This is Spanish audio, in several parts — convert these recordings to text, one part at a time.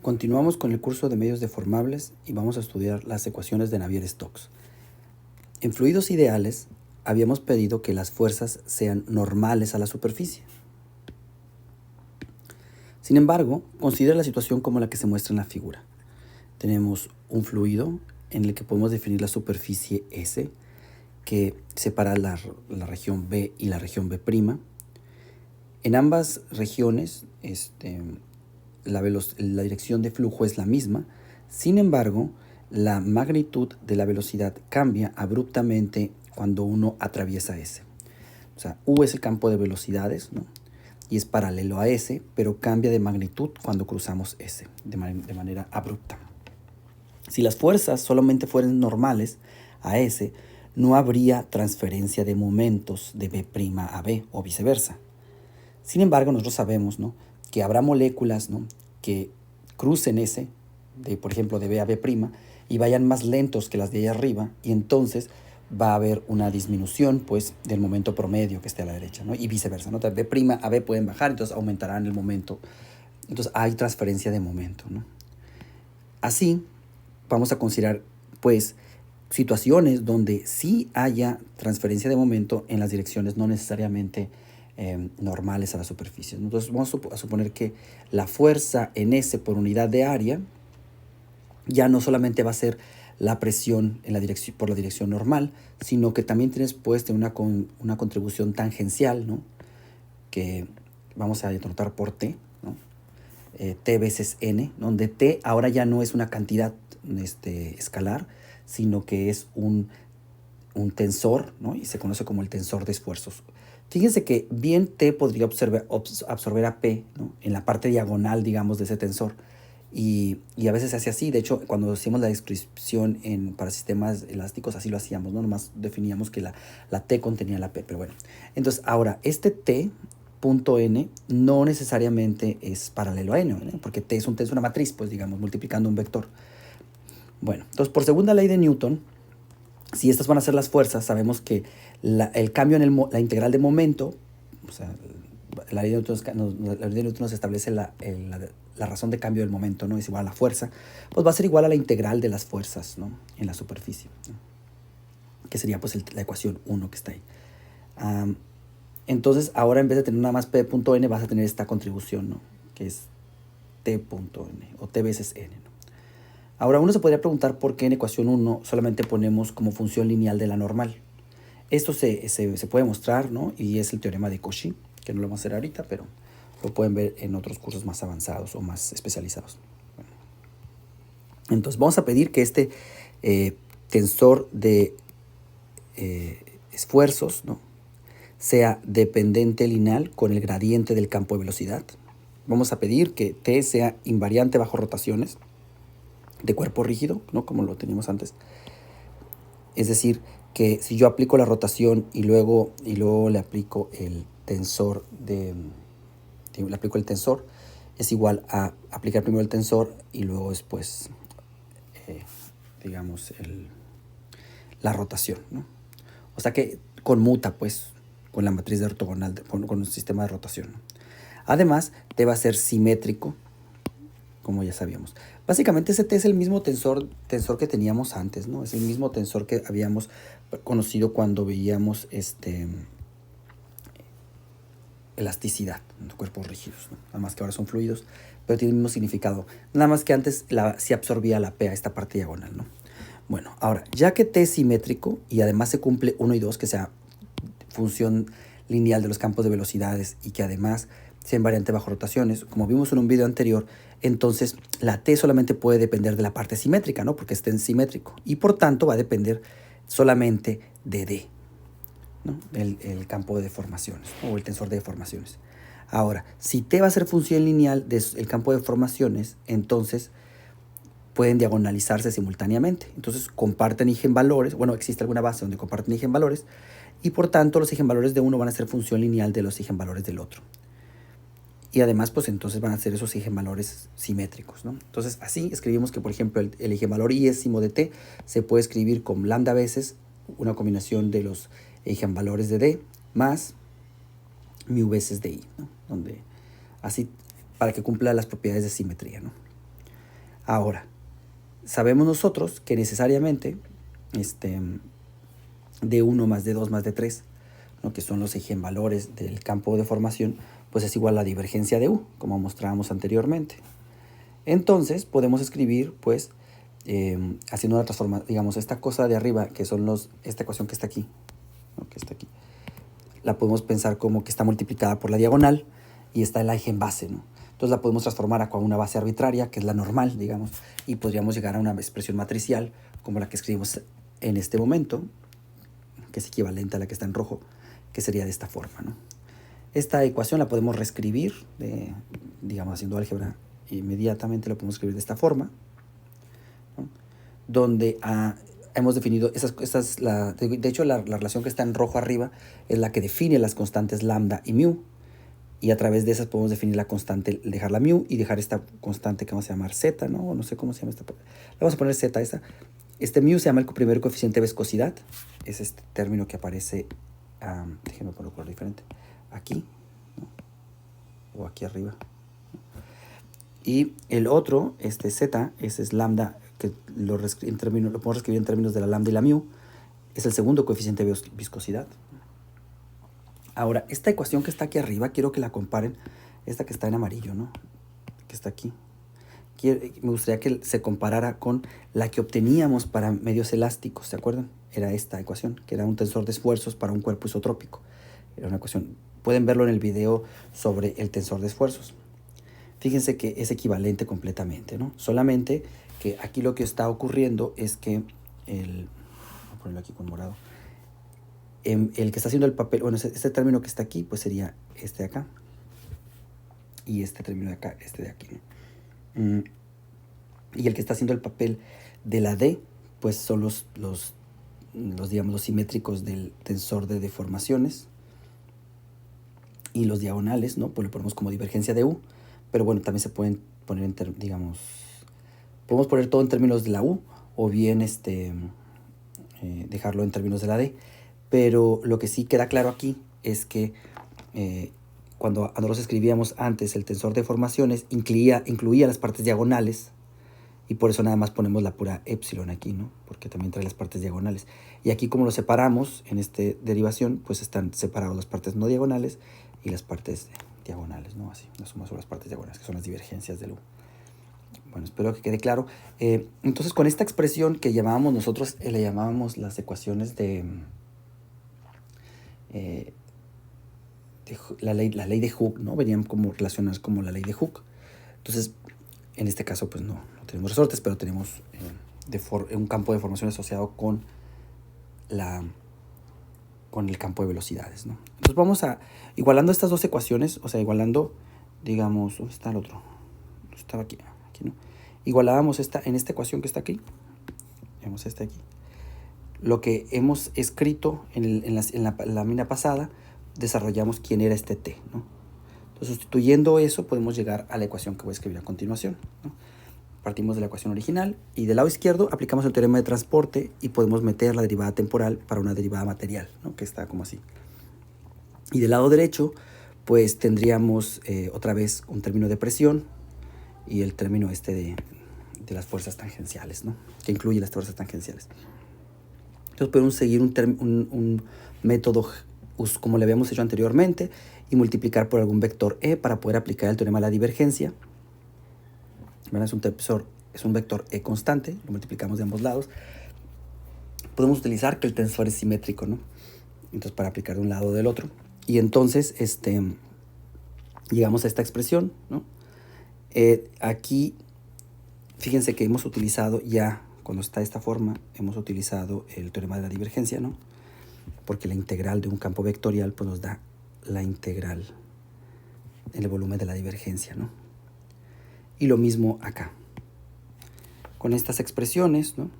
Continuamos con el curso de medios deformables y vamos a estudiar las ecuaciones de Navier-Stokes. En fluidos ideales, habíamos pedido que las fuerzas sean normales a la superficie. Sin embargo, considera la situación como la que se muestra en la figura. Tenemos un fluido en el que podemos definir la superficie S, que separa la región B y la región B'. En ambas regiones, la dirección de flujo es la misma. Sin embargo, la magnitud de la velocidad cambia abruptamente cuando uno atraviesa S. O sea, U es el campo de velocidades, ¿no? Y es paralelo a S, pero cambia de magnitud cuando cruzamos S de manera abrupta. Si las fuerzas solamente fueran normales a S, no habría transferencia de momentos de B' a B o viceversa. Sin embargo, nosotros sabemos, ¿no?, que habrá moléculas, ¿no?, que crucen S, por ejemplo, de B a B', y vayan más lentos que las de ahí arriba, y entonces va a haber una disminución, pues, del momento promedio que esté a la derecha, ¿no?, y viceversa, ¿no? De B' a B pueden bajar, entonces aumentarán el momento. Entonces hay transferencia de momento, ¿no? Así, vamos a considerar, pues, situaciones donde sí haya transferencia de momento en las direcciones no necesariamente normales a la superficie. Entonces vamos a suponer que la fuerza en S por unidad de área ya no solamente va a ser la presión en por la dirección normal, sino que también tienes pues una contribución tangencial, ¿no?, que vamos a denotar por T, ¿no? T veces N, donde T ahora ya no es una cantidad escalar, sino que es un tensor, ¿no?, y se conoce como el tensor de esfuerzos. Fíjense que bien T podría absorber a P, ¿no?, en la parte diagonal, digamos, de ese tensor. Y a veces se hace así. De hecho, cuando hacíamos la descripción para sistemas elásticos, así lo hacíamos, ¿no? Nomás definíamos que la T contenía la P. Pero bueno, entonces ahora, este T punto N no necesariamente es paralelo a N, ¿no?, porque T es una matriz, pues, digamos, multiplicando un vector. Bueno, entonces, por segunda ley de Newton, si estas van a ser las fuerzas, sabemos que el cambio en la integral de momento, o sea, la ley de Newton nos establece la razón de cambio del momento, ¿no?, es igual a la fuerza, pues va a ser igual a la integral de las fuerzas, ¿no?, en la superficie, ¿no?, que sería pues la ecuación 1 que está ahí. Entonces, ahora en vez de tener nada más P.N, vas a tener esta contribución, ¿no?, que es T.N o T veces N, ¿no? Ahora, uno se podría preguntar por qué en ecuación 1 solamente ponemos como función lineal de la normal. Esto se puede mostrar, ¿no?, y es el teorema de Cauchy, que no lo vamos a hacer ahorita, pero lo pueden ver en otros cursos más avanzados o más especializados. Bueno, entonces, vamos a pedir que este tensor de esfuerzos, ¿no?, sea dependiente lineal con el gradiente del campo de velocidad. Vamos a pedir que T sea invariante bajo rotaciones de cuerpo rígido, ¿no?, como lo teníamos antes. Es decir, que si yo aplico la rotación y luego le aplico el tensor es igual a aplicar primero el tensor y luego después, digamos, la rotación, ¿no? O sea que conmuta, pues, con la matriz de ortogonal, con un sistema de rotación, ¿no? Además, T va a ser simétrico, como ya sabíamos. Básicamente ese T es el mismo tensor que teníamos antes, ¿no? Es el mismo tensor que habíamos conocido cuando veíamos elasticidad en cuerpos rígidos, ¿no? Nada más que ahora son fluidos, pero tiene el mismo significado. Nada más que antes sí absorbía la P a esta parte diagonal, ¿no? Bueno, ahora, ya que T es simétrico y además se cumple 1 y 2, que sea función lineal de los campos de velocidades y que además sea invariante bajo rotaciones, como vimos en un video anterior, entonces la T solamente puede depender de la parte simétrica, ¿no?, porque está en simétrico, y por tanto va a depender solamente de D, ¿no?, el campo de deformaciones, o el tensor de deformaciones. Ahora, si T va a ser función lineal del campo de deformaciones, entonces pueden diagonalizarse simultáneamente. Entonces comparten eigenvalores, bueno, existe alguna base donde comparten eigenvalores, y por tanto los eigenvalores de uno van a ser función lineal de los eigenvalores del otro. Y además, pues entonces van a ser esos eigenvalores simétricos, ¿no? Entonces, así escribimos que, por ejemplo, el eigenvalor iésimo de T se puede escribir con lambda veces una combinación de los eigenvalores de D más mu veces de I, ¿no?, donde así para que cumpla las propiedades de simetría, ¿no? Ahora, sabemos nosotros que necesariamente D1 más D2 más D3, ¿no? Que son los eigenvalores del campo de formación, pues es igual a la divergencia de U, como mostrábamos anteriormente. Entonces podemos escribir, pues, haciendo una transformación, digamos, esta cosa de arriba, que son esta ecuación que está aquí, ¿no? Que está aquí, la podemos pensar como que está multiplicada por la diagonal y está el eigenbase, ¿no? Entonces la podemos transformar a una base arbitraria, que es la normal, digamos, y podríamos llegar a una expresión matricial como la que escribimos en este momento, que es equivalente a la que está en rojo, que sería de esta forma, ¿no? Esta ecuación la podemos reescribir, digamos, haciendo álgebra, inmediatamente lo podemos escribir de esta forma, ¿no? Donde hemos definido, de hecho la relación que está en rojo arriba es la que define las constantes lambda y mu, y a través de esas podemos definir la constante, dejar la mu y dejar esta constante que vamos a llamar z, ¿no? No sé cómo se llama esta. Le vamos a poner z a esta. Este mu se llama el primer coeficiente de viscosidad. Es este término que aparece, déjenme ponerlo color diferente, aquí, ¿no? O aquí arriba. Y el otro, z, ese es lambda, que lo podemos reescribir en términos de la lambda y la mu. Es el segundo coeficiente de viscosidad. Ahora, esta ecuación que está aquí arriba, quiero que la comparen, esta que está en amarillo, ¿no? Que está aquí. Me gustaría que se comparara con la que obteníamos para medios elásticos, ¿se acuerdan? Era esta ecuación, que era un tensor de esfuerzos para un cuerpo isotrópico. Era una ecuación, pueden verlo en el video sobre el tensor de esfuerzos. Fíjense que es equivalente completamente, ¿no? Solamente que aquí lo que está ocurriendo es que voy a ponerlo aquí con morado. El que está haciendo el papel, bueno, este término que está aquí, pues sería este de acá. Y este término de acá, este de aquí, ¿no? Y el que está haciendo el papel de la D, pues son los digamos, los simétricos del tensor de deformaciones. Y los diagonales, ¿no? Pues lo ponemos como divergencia de U. Pero bueno, también se pueden poner digamos, podemos poner todo en términos de la U, o bien dejarlo en términos de la D. Pero lo que sí queda claro aquí es que cuando nosotros escribíamos antes el tensor de formaciones, incluía las partes diagonales, y por eso nada más ponemos la pura epsilon aquí, ¿no? Porque también trae las partes diagonales. Y aquí, como lo separamos en esta derivación, pues están separadas las partes no diagonales y las partes diagonales, ¿no? Así, la suma sobre las partes diagonales, que son las divergencias del U. Bueno, espero que quede claro. Entonces, con esta expresión que llamábamos nosotros, le llamábamos las ecuaciones de la ley de Hooke, ¿no? Venían como relacionadas como la ley de Hooke. Entonces, en este caso, pues no tenemos resortes, pero tenemos un campo de formación asociado con el campo de velocidades, ¿no? Entonces vamos igualando estas dos ecuaciones, o sea, igualando, digamos, ¿dónde está el otro? Estaba aquí, ¿no? Igualábamos en esta ecuación que está aquí, vemos aquí, lo que hemos escrito en la lámina pasada, desarrollamos quién era este T, ¿no? Entonces, sustituyendo eso, podemos llegar a la ecuación que voy a escribir a continuación, ¿no? Partimos de la ecuación original y del lado izquierdo aplicamos el teorema de transporte y podemos meter la derivada temporal para una derivada material, ¿no? Que está como así. Y del lado derecho, pues tendríamos otra vez un término de presión y el término de las fuerzas tangenciales, ¿no? Que incluye las fuerzas tangenciales. Entonces podemos seguir un método como le habíamos hecho anteriormente y multiplicar por algún vector E para poder aplicar el teorema de la divergencia. Es un vector E constante, lo multiplicamos de ambos lados. Podemos utilizar que el tensor es simétrico, ¿no? Entonces, para aplicar de un lado o del otro. Y entonces, llegamos a esta expresión, ¿no? Aquí, fíjense que hemos utilizado ya, cuando está de esta forma, hemos utilizado el teorema de la divergencia, ¿no? Porque la integral de un campo vectorial, pues nos da la integral en el volumen de la divergencia, ¿no? Y lo mismo acá. Con estas expresiones, ¿no?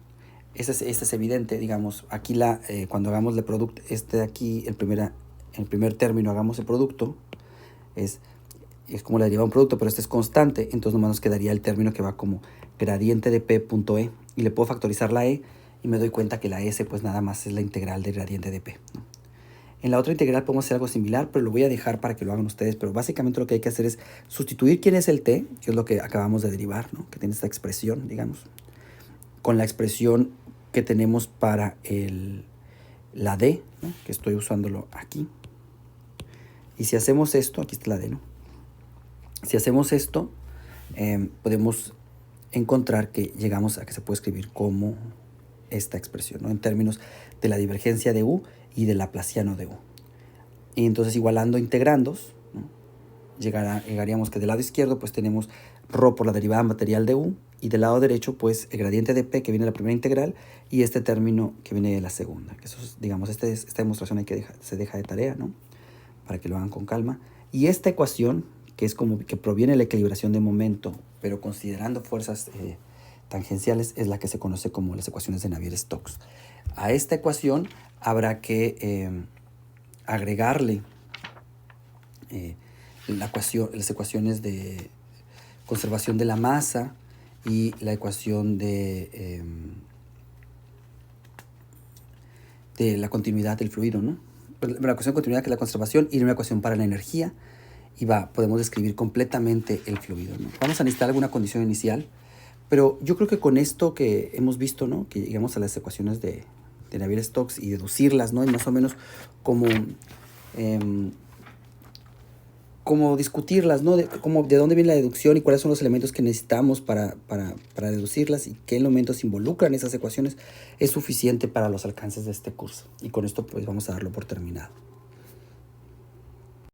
Este es evidente, digamos, aquí cuando hagamos el producto, de aquí, el primer término, hagamos el producto, es como la derivada de un producto, pero este es constante, entonces nomás nos quedaría el término que va como gradiente de P punto E, y le puedo factorizar la E, y me doy cuenta que la S pues nada más es la integral del gradiente de P, ¿no? En la otra integral podemos hacer algo similar, pero lo voy a dejar para que lo hagan ustedes. Pero básicamente lo que hay que hacer es sustituir quién es el t, que es lo que acabamos de derivar, ¿no? Que tiene esta expresión, digamos, con la expresión que tenemos para la d, ¿no? Que estoy usándolo aquí. Y si hacemos esto, aquí está la d, ¿no? Si hacemos esto, podemos encontrar que llegamos a que se puede escribir como esta expresión, ¿no? En términos de la divergencia de u y del laplaciano de u. Y entonces igualando integrandos, ¿no? Llegaríamos que del lado izquierdo pues tenemos ρ por la derivada material de u, y del lado derecho pues el gradiente de p que viene de la primera integral y este término que viene de la segunda. Que eso es, digamos, esta demostración hay que se deja de tarea, ¿no? Para que lo hagan con calma. Y esta ecuación, que es como que proviene de la equilibración de momento, pero considerando fuerzas tangenciales, es la que se conoce como las ecuaciones de Navier-Stokes. A esta ecuación habrá que agregarle las ecuaciones de conservación de la masa y la ecuación de la continuidad del fluido, ¿no? La ecuación de continuidad, que es la conservación, y una ecuación para la energía, y podemos describir completamente el fluido, ¿no? Vamos a necesitar alguna condición inicial, pero yo creo que con esto que hemos visto, ¿no? Que llegamos a las ecuaciones de Navier-Stokes y deducirlas, ¿no? Y más o menos como discutirlas, ¿no? De dónde viene la deducción y cuáles son los elementos que necesitamos para deducirlas y qué elementos involucran esas ecuaciones, es suficiente para los alcances de este curso. Y con esto pues vamos a darlo por terminado.